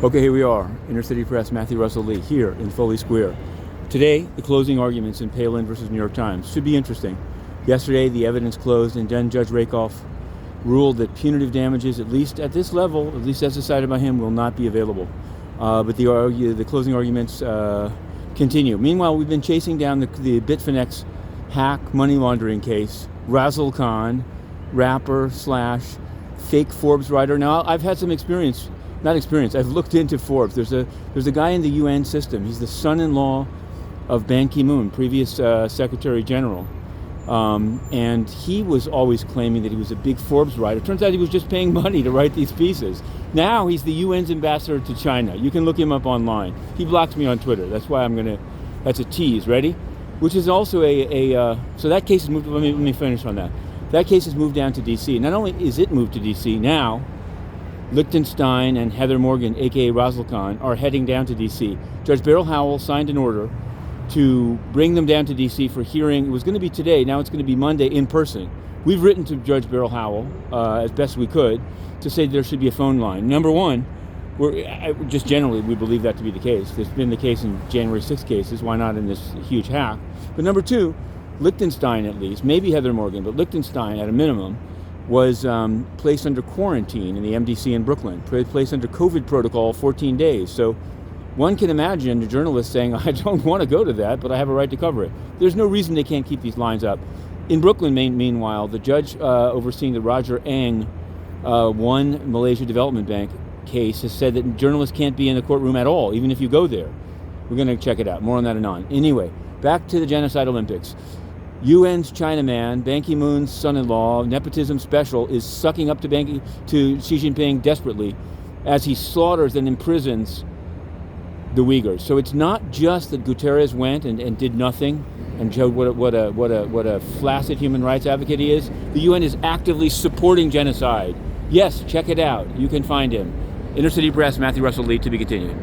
Okay, here we are, Inner City Press, Matthew Russell Lee, here in Foley Square. Today, the closing arguments in Palin versus New York Times. Should be interesting. Yesterday, the evidence closed, and then Judge Rakoff ruled that punitive damages, at least at this level, at least as decided by him, will not be available. But the closing arguments continue. Meanwhile, we've been chasing down the Bitfinex hack money laundering case, Razzle Khan, rapper / fake Forbes writer. Now, I've had some experience. Not experience. I've looked into Forbes. There's a guy in the UN system. He's the son-in-law of Ban Ki-moon, previous Secretary General, and he was always claiming that he was a big Forbes writer. Turns out he was just paying money to write these pieces. Now he's the UN's ambassador to China. You can look him up online. He blocked me on Twitter. That's why that's a tease. Ready? Which is also so that case has moved. Let me finish on that. That case has moved down to D.C. Not only is it moved to D.C. now, Lichtenstein and Heather Morgan, a.k.a. Razzle Khan, are heading down to D.C. Judge Beryl Howell signed an order to bring them down to D.C. for hearing. It was going to be today. Now it's going to be Monday in person. We've written to Judge Beryl Howell as best we could to say there should be a phone line. Number one, just generally we believe that to be the case. It's been the case in January 6th cases. Why not in this huge hack? But number two, Lichtenstein at least, maybe Heather Morgan, but Lichtenstein at a minimum, was placed under quarantine in the MDC in Brooklyn, placed under COVID protocol 14 days. So one can imagine a journalist saying, I don't want to go to that, but I have a right to cover it. There's no reason they can't keep these lines up. In Brooklyn, meanwhile, the judge overseeing the Roger Ng One Malaysia Development Bank case has said that journalists can't be in the courtroom at all, even if you go there. We're going to check it out. More on that anon. Anyway, back to the Genocide Olympics. UN's Chinaman, Ban Ki-moon's son-in-law, nepotism special, is sucking up to Xi Jinping desperately as he slaughters and imprisons the Uyghurs. So it's not just that Guterres went and did nothing and showed what a flaccid human rights advocate he is. The UN is actively supporting genocide. Yes, check it out. You can find him. Inner City Press, Matthew Russell Lee, to be continued.